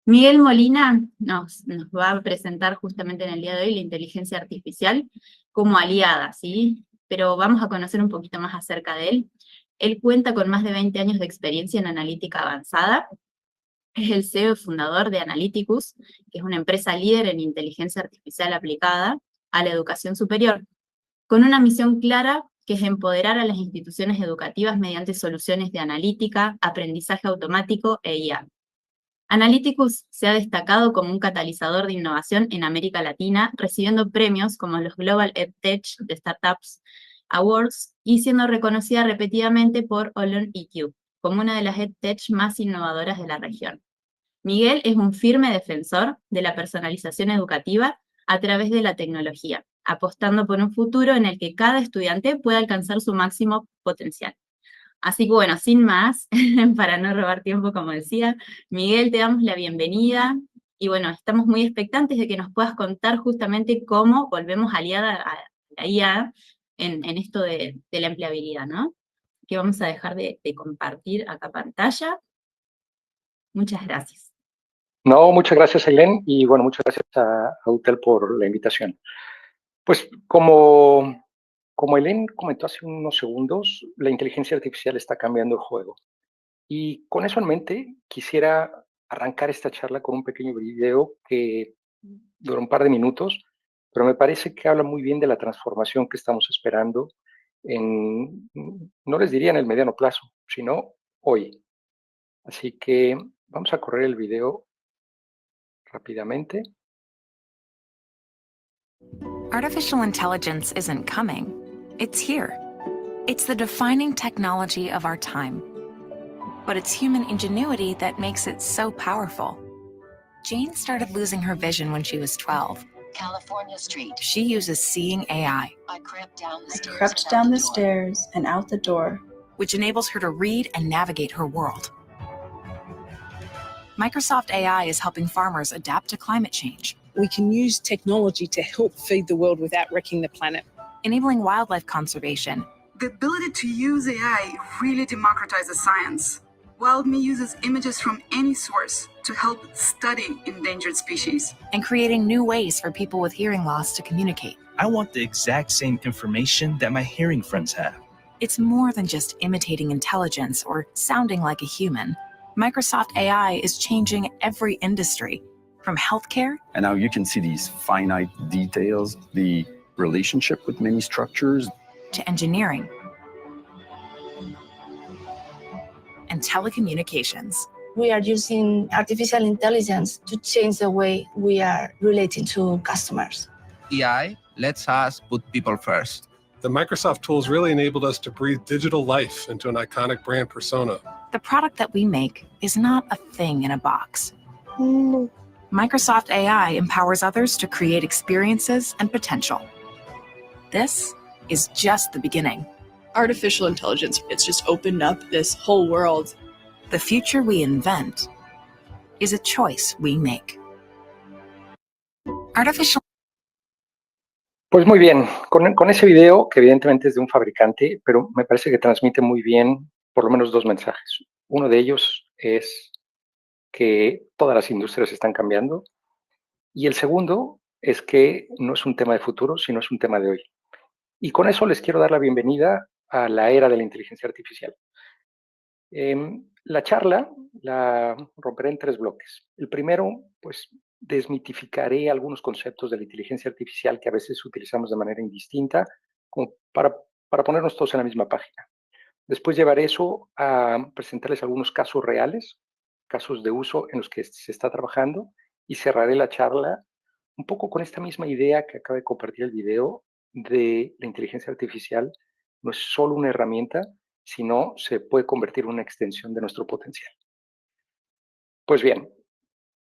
Miguel Molina nos va a presentar justamente en el día de hoy la inteligencia artificial como aliada, ¿sí? Pero vamos a conocer un poquito más acerca de él. Él cuenta con más de 20 años de experiencia en analítica avanzada. Es el CEO y fundador de Analyticus, que es una empresa líder en inteligencia artificial aplicada a la educación superior, con una misión clara que es empoderar a las instituciones educativas mediante soluciones de analítica, aprendizaje automático e IA. Analyticus se ha destacado como un catalizador de innovación en América Latina, recibiendo premios como los Global EdTech de Startups Awards y siendo reconocida repetidamente por Olon EQ como una de las EdTech más innovadoras de la región. Miguel es un firme defensor de la personalización educativa a través de la tecnología, apostando por un futuro en el que cada estudiante pueda alcanzar su máximo potencial. Así que bueno, sin más, para no robar tiempo, como decía, Miguel, te damos la bienvenida y bueno, estamos muy expectantes de que nos puedas contar justamente cómo volvemos aliada a la IA en esto de la empleabilidad, ¿no? Que vamos a dejar de compartir acá pantalla. Muchas gracias. No, muchas gracias, Ailén, y bueno, muchas gracias a UTEL por la invitación. Pues como Ailén comentó hace unos segundos, la inteligencia artificial está cambiando el juego. Y con eso en mente, quisiera arrancar esta charla con un pequeño video que dura un par de minutos, pero me parece que habla muy bien de la transformación que estamos esperando no les diría en el mediano plazo, sino hoy. Así que vamos a correr el video rápidamente. Artificial intelligence isn't coming, it's here. It's the defining technology of our time. But it's human ingenuity that makes it so powerful. Jane started losing her vision when she was 12. California Street. She uses Seeing AI, I crept down the stairs and out the door, which enables her to read and navigate her world. Microsoft AI is helping farmers adapt to climate change, We can use technology to help feed the world without wrecking the planet. enabling wildlife conservation, The ability to use AI really democratizes science. WildMe uses images from any source to help study endangered species. and creating new ways for people with hearing loss to communicate. I want the exact same information that my hearing friends have. It's more than just imitating intelligence or sounding like a human. Microsoft AI is changing every industry, from healthcare And now you can see these finite details, the relationship with many structures. to engineering and telecommunications. we are using artificial intelligence to change the way we are relating to customers. AI lets us put people first. The Microsoft tools really enabled us to breathe digital life into an iconic brand persona. The product that we make is not a thing in a box. No. Microsoft AI empowers others to create experiences and potential. This is just the beginning. Artificial intelligence, it's just opened up this whole world. The future we invent is a choice we make. Artificial Pues muy bien, con ese video, que evidentemente es de un fabricante, pero me parece que transmite muy bien por lo menos dos mensajes. Uno de ellos es que todas las industrias están cambiando, y el segundo es que no es un tema de futuro, sino es un tema de hoy. Y con eso les quiero dar la bienvenida a la era de la inteligencia artificial. La charla la romperé en tres bloques. El primero, pues desmitificaré algunos conceptos de la inteligencia artificial que a veces utilizamos de manera indistinta, como para ponernos todos en la misma página. Después llevaré eso a presentarles algunos casos reales, casos de uso en los que se está trabajando, y cerraré la charla un poco con esta misma idea que acaba de compartir el video de la inteligencia artificial. No es solo una herramienta, sino se puede convertir en una extensión de nuestro potencial. Pues bien,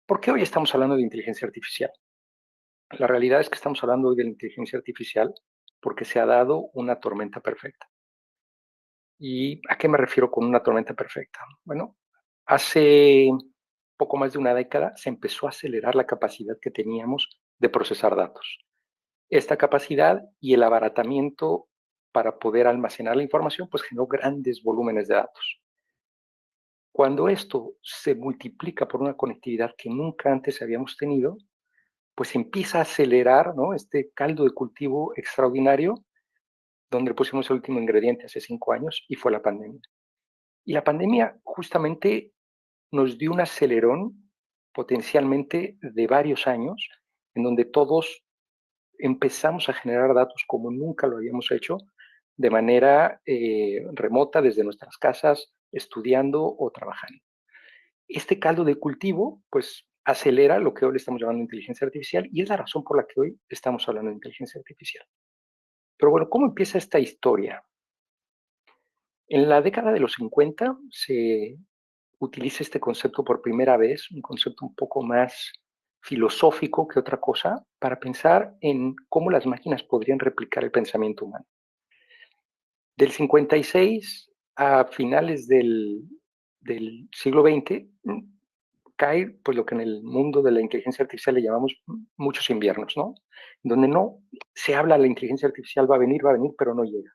¿por qué hoy estamos hablando de inteligencia artificial? La realidad es que estamos hablando hoy de la inteligencia artificial porque se ha dado una tormenta perfecta. ¿Y a qué me refiero con una tormenta perfecta? Bueno, hace poco más de una década se empezó a acelerar la capacidad que teníamos de procesar datos. Esta capacidad y el abaratamiento para poder almacenar la información, pues generó grandes volúmenes de datos. Cuando esto se multiplica por una conectividad que nunca antes habíamos tenido, pues empieza a acelerar, ¿no?, este caldo de cultivo extraordinario, donde le pusimos el último ingrediente hace 5 años, y fue la pandemia. Y la pandemia justamente nos dio un acelerón potencialmente de varios años, en donde todos empezamos a generar datos como nunca lo habíamos hecho, de manera remota, desde nuestras casas, estudiando o trabajando. Este caldo de cultivo, pues, acelera lo que hoy le estamos llamando inteligencia artificial, y es la razón por la que hoy estamos hablando de inteligencia artificial. Pero bueno, ¿cómo empieza esta historia? En la década de los 50 se utiliza este concepto por primera vez, un concepto un poco más filosófico que otra cosa, para pensar en cómo las máquinas podrían replicar el pensamiento humano. Del 56 a finales del siglo XX, cae pues lo que en el mundo de la inteligencia artificial le llamamos muchos inviernos, ¿no? Donde no se habla, la inteligencia artificial va a venir, pero no llega.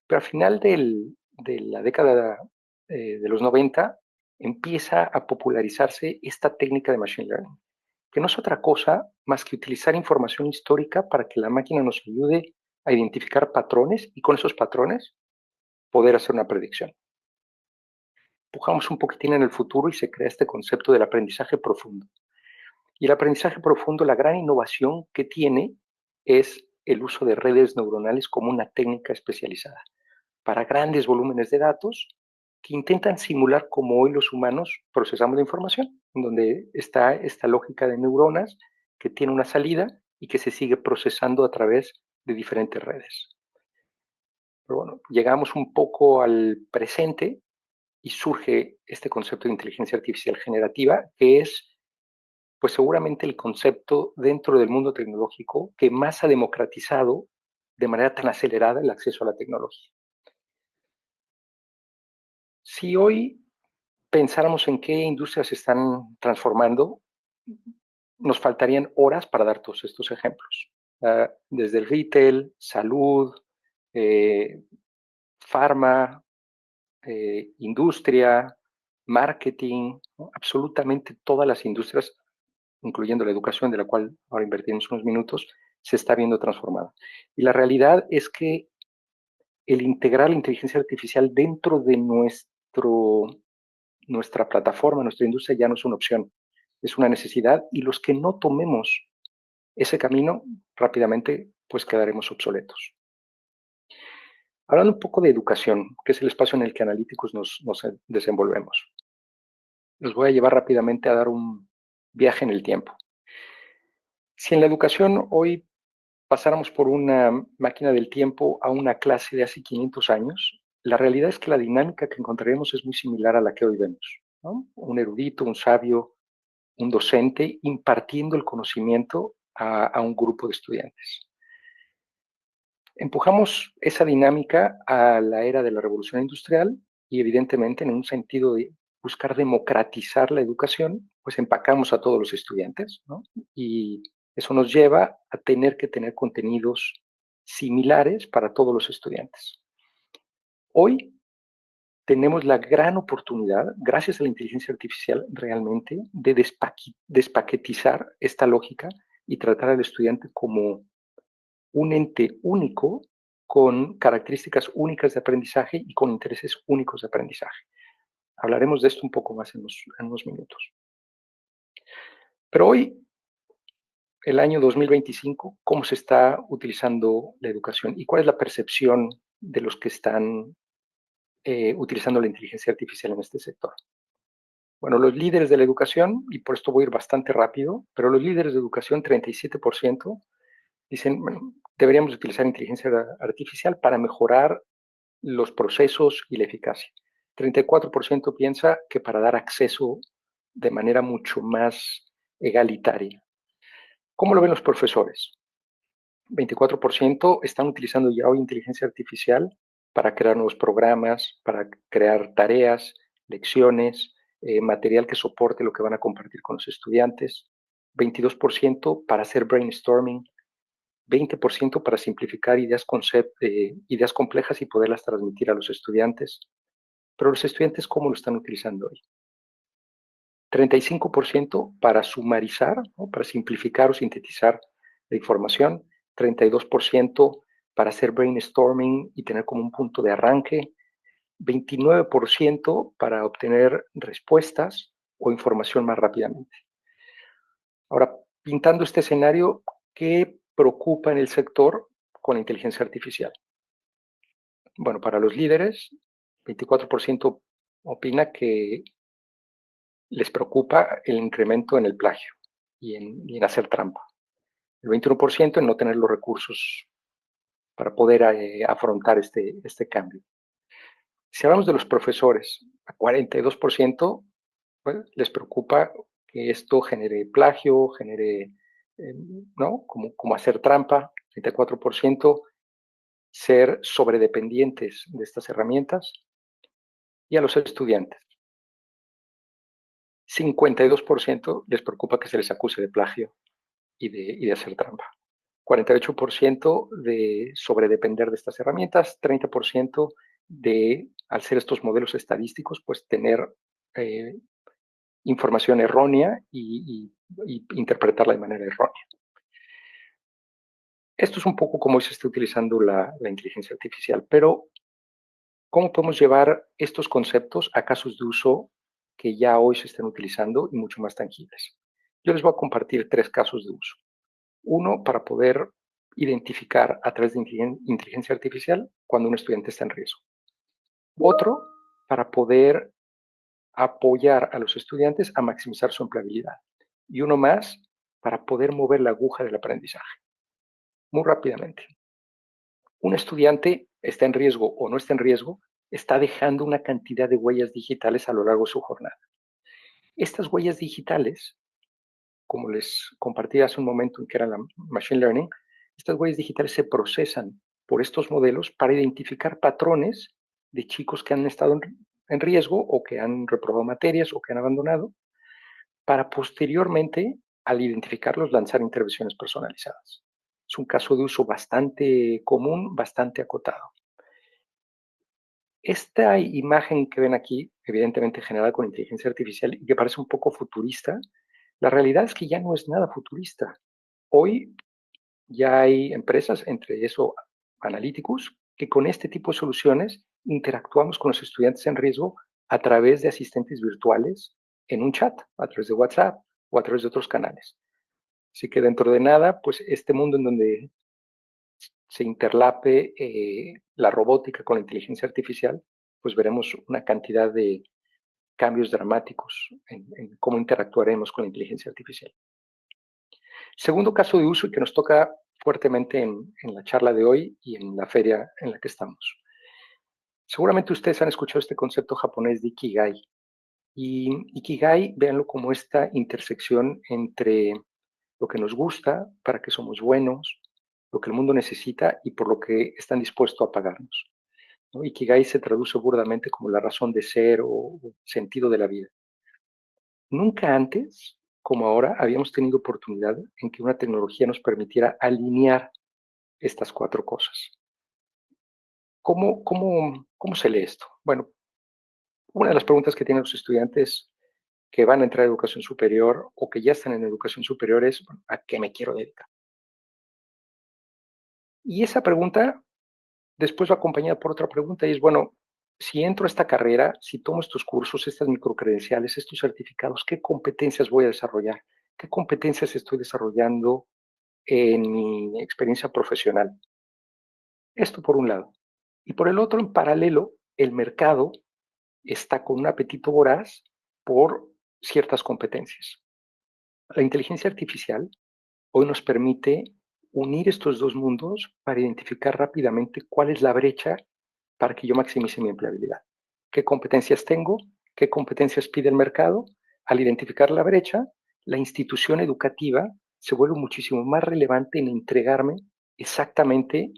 Pero al final de la década de los 90 empieza a popularizarse esta técnica de Machine Learning, que no es otra cosa más que utilizar información histórica para que la máquina nos ayude a identificar patrones y con esos patrones poder hacer una predicción. Empujamos un poquitín en el futuro y se crea este concepto del aprendizaje profundo. Y el aprendizaje profundo, la gran innovación que tiene es el uso de redes neuronales como una técnica especializada para grandes volúmenes de datos que intentan simular como hoy los humanos procesamos la información, donde está esta lógica de neuronas que tiene una salida y que se sigue procesando a través de diferentes redes. Pero bueno, llegamos un poco al presente y surge este concepto de inteligencia artificial generativa, que es pues seguramente el concepto dentro del mundo tecnológico que más ha democratizado de manera tan acelerada el acceso a la tecnología. Si hoy pensáramos en qué industrias se están transformando, nos faltarían horas para dar todos estos ejemplos. Desde el retail, salud, farma, industria, marketing, ¿no? Absolutamente todas las industrias, incluyendo la educación, de la cual ahora invertimos unos minutos, se está viendo transformada. Y la realidad es que el integrar la inteligencia artificial dentro de nuestra plataforma, nuestra industria, ya no es una opción, es una necesidad, y los que no tomemos ese camino, rápidamente pues quedaremos obsoletos. Hablando un poco de educación, que es el espacio en el que analíticos nos desenvolvemos. Los voy a llevar rápidamente a dar un viaje en el tiempo. Si en la educación hoy pasáramos por una máquina del tiempo a una clase de hace 500 años, la realidad es que la dinámica que encontraremos es muy similar a la que hoy vemos, ¿no? Un erudito, un sabio, un docente impartiendo el conocimiento a un grupo de estudiantes. Empujamos esa dinámica a la era de la revolución industrial y evidentemente en un sentido de buscar democratizar la educación, pues empacamos a todos los estudiantes, ¿no? Y eso nos lleva a tener que tener contenidos similares para todos los estudiantes. Hoy tenemos la gran oportunidad, gracias a la inteligencia artificial realmente, de despaquetizar esta lógica y tratar al estudiante como un ente único con características únicas de aprendizaje y con intereses únicos de aprendizaje. Hablaremos de esto un poco más en unos minutos. Pero hoy, el año 2025, ¿cómo se está utilizando la educación? ¿Y cuál es la percepción de los que están utilizando la inteligencia artificial en este sector? Bueno, los líderes de la educación, y por esto voy a ir bastante rápido, pero los líderes de educación, 37%, dicen, bueno, deberíamos utilizar inteligencia artificial para mejorar los procesos y la eficacia. 34% piensa que para dar acceso de manera mucho más egalitaria. ¿Cómo lo ven los profesores? 24% están utilizando ya hoy inteligencia artificial para crear nuevos programas, para crear tareas, lecciones, material que soporte lo que van a compartir con los estudiantes. 22% para hacer brainstorming. 20% para simplificar ideas complejas y poderlas transmitir a los estudiantes. Pero los estudiantes, ¿cómo lo están utilizando hoy? 35% para sumarizar, ¿no? Para simplificar o sintetizar la información, 32% para hacer brainstorming y tener como un punto de arranque, 29% para obtener respuestas o información más rápidamente. Ahora, pintando este escenario, ¿qué preocupa en el sector con la inteligencia artificial? Bueno, para los líderes, 24% opina que les preocupa el incremento en el plagio y en hacer trampa. El 21% en no tener los recursos para poder afrontar este cambio. Si hablamos de los profesores, a 42% pues, les preocupa que esto genere plagio, genere, ¿no? Como hacer trampa. 34% ser sobredependientes de estas herramientas. Y a los estudiantes, 52% les preocupa que se les acuse de plagio y de hacer trampa. 48% de sobredepender de estas herramientas, 30% de, al ser estos modelos estadísticos, pues tener información errónea y interpretarla de manera errónea. Esto es un poco cómo se está utilizando la inteligencia artificial, pero ¿cómo podemos llevar estos conceptos a casos de uso que ya hoy se están utilizando y mucho más tangibles? Yo les voy a compartir 3 casos de uso. Uno, para poder identificar a través de inteligencia artificial cuando un estudiante está en riesgo. Otro, para poder apoyar a los estudiantes a maximizar su empleabilidad. Y uno más, para poder mover la aguja del aprendizaje. Muy rápidamente. Un estudiante está en riesgo o no está en riesgo, está dejando una cantidad de huellas digitales a lo largo de su jornada. Estas huellas digitales, como les compartí hace un momento en que era la Machine Learning, estas huellas digitales se procesan por estos modelos para identificar patrones de chicos que han estado en riesgo o que han reprobado materias o que han abandonado, para posteriormente, al identificarlos, lanzar intervenciones personalizadas. Es un caso de uso bastante común, bastante acotado. Esta imagen que ven aquí, evidentemente generada con inteligencia artificial y que parece un poco futurista, la realidad es que ya no es nada futurista. Hoy ya hay empresas, entre eso Analyticus, que con este tipo de soluciones interactuamos con los estudiantes en riesgo a través de asistentes virtuales en un chat, a través de WhatsApp o a través de otros canales. Así que dentro de nada, pues este mundo en donde se interlape la robótica con la inteligencia artificial, pues veremos una cantidad de cambios dramáticos en cómo interactuaremos con la inteligencia artificial. Segundo caso de uso y que nos toca fuertemente en la charla de hoy y en la feria en la que estamos. Seguramente ustedes han escuchado este concepto japonés de Ikigai. Y Ikigai, véanlo como esta intersección entre lo que nos gusta, para que somos buenos, lo que el mundo necesita y por lo que están dispuestos a pagarnos, ¿no? Ikigai se traduce burdamente como la razón de ser o sentido de la vida. Nunca antes, como ahora, habíamos tenido oportunidad en que una tecnología nos permitiera alinear estas 4 cosas. ¿Cómo se lee esto? Bueno, una de las preguntas que tienen los estudiantes que van a entrar a educación superior o que ya están en educación superior es, ¿a qué me quiero dedicar? Y esa pregunta después va acompañada por otra pregunta y es, bueno, si entro a esta carrera, si tomo estos cursos, estas microcredenciales, estos certificados, ¿qué competencias voy a desarrollar? ¿Qué competencias estoy desarrollando en mi experiencia profesional? Esto por un lado. Y por el otro, en paralelo, el mercado está con un apetito voraz por ciertas competencias. La inteligencia artificial hoy nos permite unir estos dos mundos para identificar rápidamente cuál es la brecha para que yo maximice mi empleabilidad. ¿Qué competencias tengo? ¿Qué competencias pide el mercado? Al identificar la brecha, la institución educativa se vuelve muchísimo más relevante en entregarme exactamente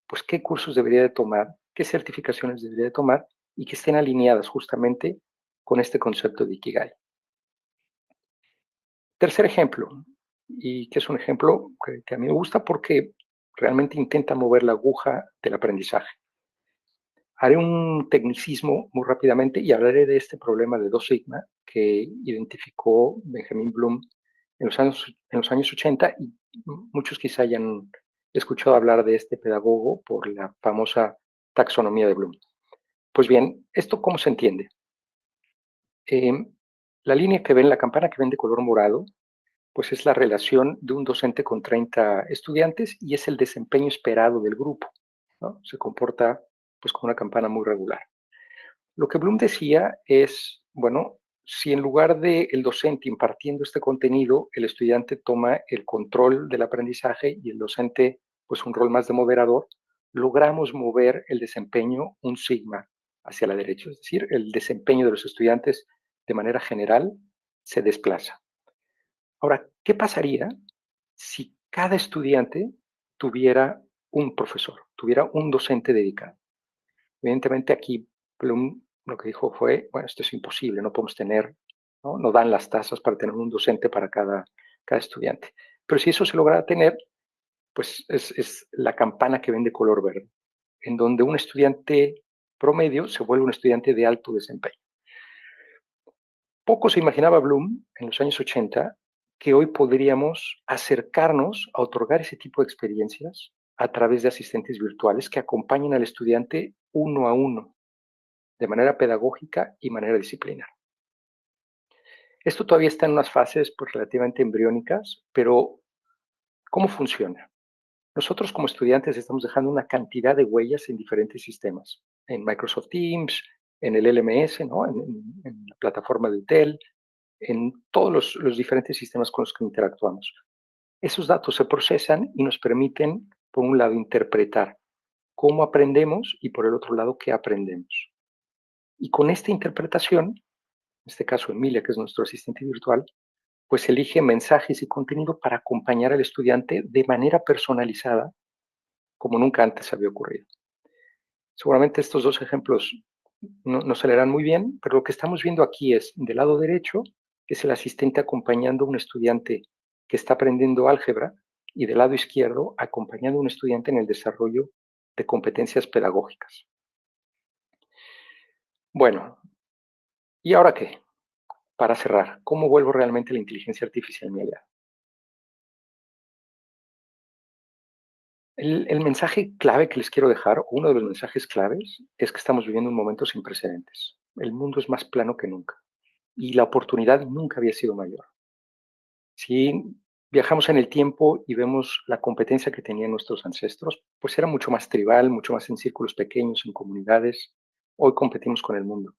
pues, qué cursos debería de tomar, qué certificaciones debería de tomar y que estén alineadas justamente con este concepto de Ikigai. Tercer ejemplo, y que es un ejemplo que a mí me gusta porque realmente intenta mover la aguja del aprendizaje. Haré un tecnicismo muy rápidamente y hablaré de este problema de 2 sigma que identificó Benjamin Bloom en los años 80, y muchos quizá hayan escuchado hablar de este pedagogo por la famosa taxonomía de Bloom. Pues bien, ¿esto cómo se entiende? La línea que ven, la campana que ven de color morado, pues es la relación de un docente con 30 estudiantes y es el desempeño esperado del grupo, ¿no? Se comporta pues como una campana muy regular. Lo que Bloom decía es, bueno, si en lugar del docente impartiendo este contenido, el estudiante toma el control del aprendizaje y el docente pues un rol más de moderador, logramos mover el desempeño un sigma hacia la derecha, es decir, el desempeño de los estudiantes de manera general se desplaza. Ahora, ¿qué pasaría si cada estudiante tuviera un profesor, tuviera un docente dedicado? Evidentemente aquí Bloom lo que dijo fue, bueno, esto es imposible, no podemos tener, no dan las tasas para tener un docente para cada estudiante. Pero si eso se logra tener, pues es la campana que ven de color verde, en donde un estudiante promedio se vuelve un estudiante de alto desempeño. Poco se imaginaba Bloom en los años 80 que hoy podríamos acercarnos a otorgar ese tipo de experiencias a través de asistentes virtuales que acompañen al estudiante uno a uno, de manera pedagógica y manera disciplinar. Esto todavía está en unas fases pues, relativamente embriónicas, pero ¿cómo funciona? Nosotros como estudiantes estamos dejando una cantidad de huellas en diferentes sistemas, en Microsoft Teams, en el LMS, ¿no? en la plataforma de Dell, en todos los diferentes sistemas con los que interactuamos. Esos datos se procesan y nos permiten, por un lado, interpretar cómo aprendemos y por el otro lado, qué aprendemos. Y con esta interpretación, en este caso Emilia, que es nuestro asistente virtual, pues elige mensajes y contenido para acompañar al estudiante de manera personalizada, como nunca antes había ocurrido. Seguramente estos dos ejemplos no se leerán muy bien, pero lo que estamos viendo aquí es, del lado derecho, es el asistente acompañando a un estudiante que está aprendiendo álgebra y del lado izquierdo acompañando a un estudiante en el desarrollo de competencias pedagógicas. Bueno, ¿y ahora qué? Para cerrar, ¿cómo vuelvo realmente la inteligencia artificial mi aliado? El mensaje clave que les quiero dejar, o uno de los mensajes claves, es que estamos viviendo un momento sin precedentes. El mundo es más plano que nunca y la oportunidad nunca había sido mayor. Si viajamos en el tiempo y vemos la competencia que tenían nuestros ancestros, pues era mucho más tribal, mucho más en círculos pequeños, en comunidades. Hoy competimos con el mundo.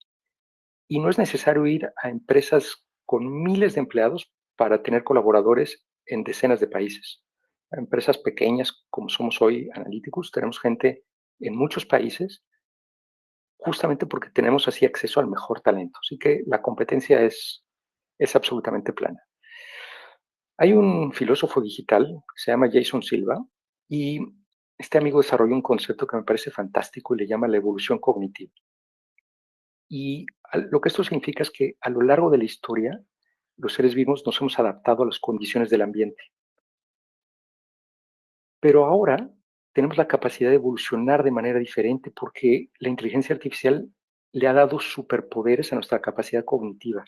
Y no es necesario ir a empresas con miles de empleados para tener colaboradores en decenas de países. A empresas pequeñas, como somos hoy Analyticus, tenemos gente en muchos países, justamente porque tenemos así acceso al mejor talento. Así que la competencia es absolutamente plana. Hay un filósofo digital que se llama Jason Silva y este amigo desarrolló un concepto que me parece fantástico y le llama la evolución cognitiva. Y lo que esto significa es que a lo largo de la historia, los seres vivos nos hemos adaptado a las condiciones del ambiente. Pero ahora tenemos la capacidad de evolucionar de manera diferente porque la inteligencia artificial le ha dado superpoderes a nuestra capacidad cognitiva.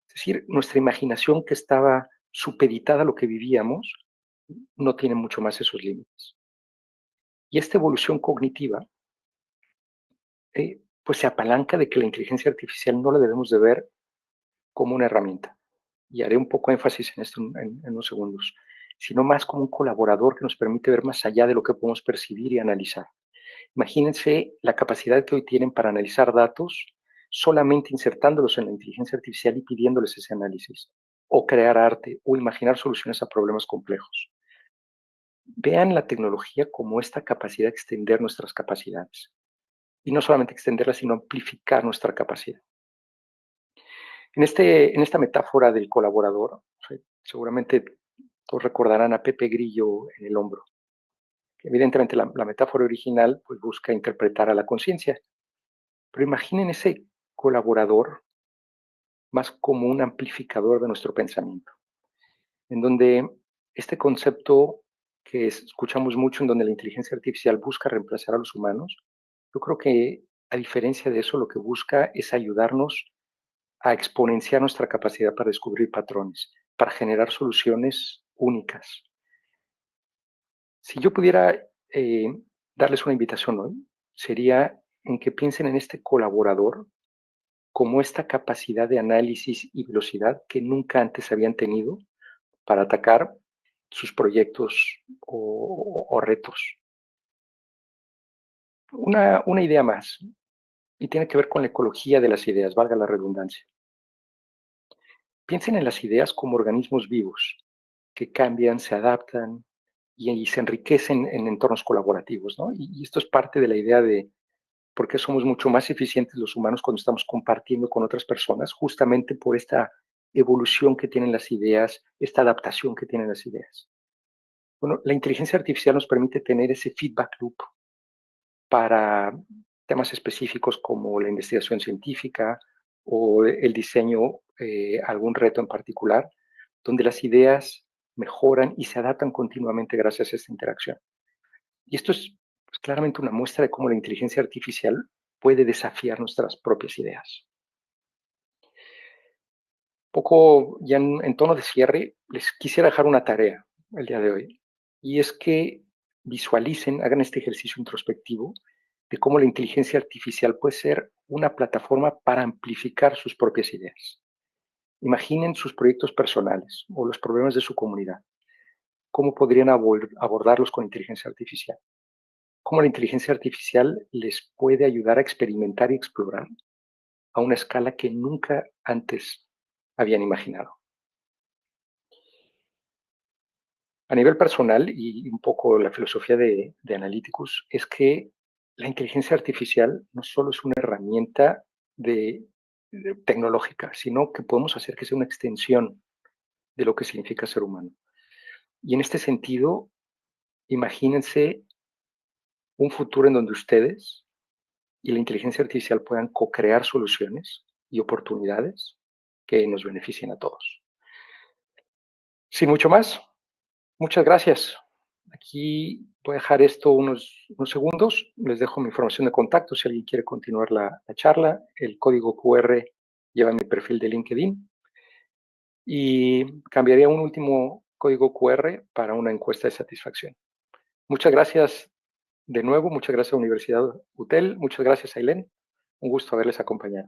Es decir, nuestra imaginación que estaba supeditada a lo que vivíamos no tiene mucho más esos límites. Y esta evolución cognitiva pues se apalanca de que la inteligencia artificial no la debemos de ver como una herramienta. Y haré un poco énfasis en esto en unos segundos, sino más como un colaborador que nos permite ver más allá de lo que podemos percibir y analizar. Imagínense la capacidad que hoy tienen para analizar datos solamente insertándolos en la inteligencia artificial y pidiéndoles ese análisis, o crear arte, o imaginar soluciones a problemas complejos. Vean la tecnología como esta capacidad de extender nuestras capacidades. Y no solamente extenderlas, sino amplificar nuestra capacidad. En esta metáfora del colaborador, seguramente todos recordarán a Pepe Grillo en el hombro. Evidentemente la metáfora original pues, busca interpretar a la conciencia, pero imaginen ese colaborador más como un amplificador de nuestro pensamiento, en donde este concepto que escuchamos mucho, en donde la inteligencia artificial busca reemplazar a los humanos, yo creo que a diferencia de eso, lo que busca es ayudarnos a exponenciar nuestra capacidad para descubrir patrones, para generar soluciones únicas. Si yo pudiera darles una invitación hoy, sería en que piensen en este colaborador como esta capacidad de análisis y velocidad que nunca antes habían tenido para atacar sus proyectos o retos. Una idea más, y tiene que ver con la ecología de las ideas, valga la redundancia. Piensen en las ideas como organismos vivos que cambian, se adaptan y se enriquecen en entornos colaborativos, ¿no? Y esto es parte de la idea de por qué somos mucho más eficientes los humanos cuando estamos compartiendo con otras personas, justamente por esta evolución que tienen las ideas, esta adaptación que tienen las ideas. Bueno, la inteligencia artificial nos permite tener ese feedback loop para temas específicos como la investigación científica o el diseño, algún reto en particular, donde las ideas mejoran y se adaptan continuamente gracias a esta interacción. Y esto es pues, claramente una muestra de cómo la inteligencia artificial puede desafiar nuestras propias ideas. Poco ya en tono de cierre, les quisiera dejar una tarea el día de hoy, y es que visualicen, hagan este ejercicio introspectivo de cómo la inteligencia artificial puede ser una plataforma para amplificar sus propias ideas. Imaginen sus proyectos personales o los problemas de su comunidad. ¿Cómo podrían abordarlos con inteligencia artificial? ¿Cómo la inteligencia artificial les puede ayudar a experimentar y explorar a una escala que nunca antes habían imaginado? A nivel personal, y un poco la filosofía de Analyticus, es que la inteligencia artificial no solo es una herramienta tecnológica, sino que podemos hacer que sea una extensión de lo que significa ser humano. Y en este sentido, imagínense un futuro en donde ustedes y la inteligencia artificial puedan co-crear soluciones y oportunidades que nos beneficien a todos. Sin mucho más, muchas gracias. Aquí voy a dejar esto unos segundos. Les dejo mi información de contacto si alguien quiere continuar la charla. El código QR lleva mi perfil de LinkedIn. Y cambiaría un último código QR para una encuesta de satisfacción. Muchas gracias de nuevo. Muchas gracias a Universidad UTEL. Muchas gracias, Ailén. Un gusto haberles acompañado.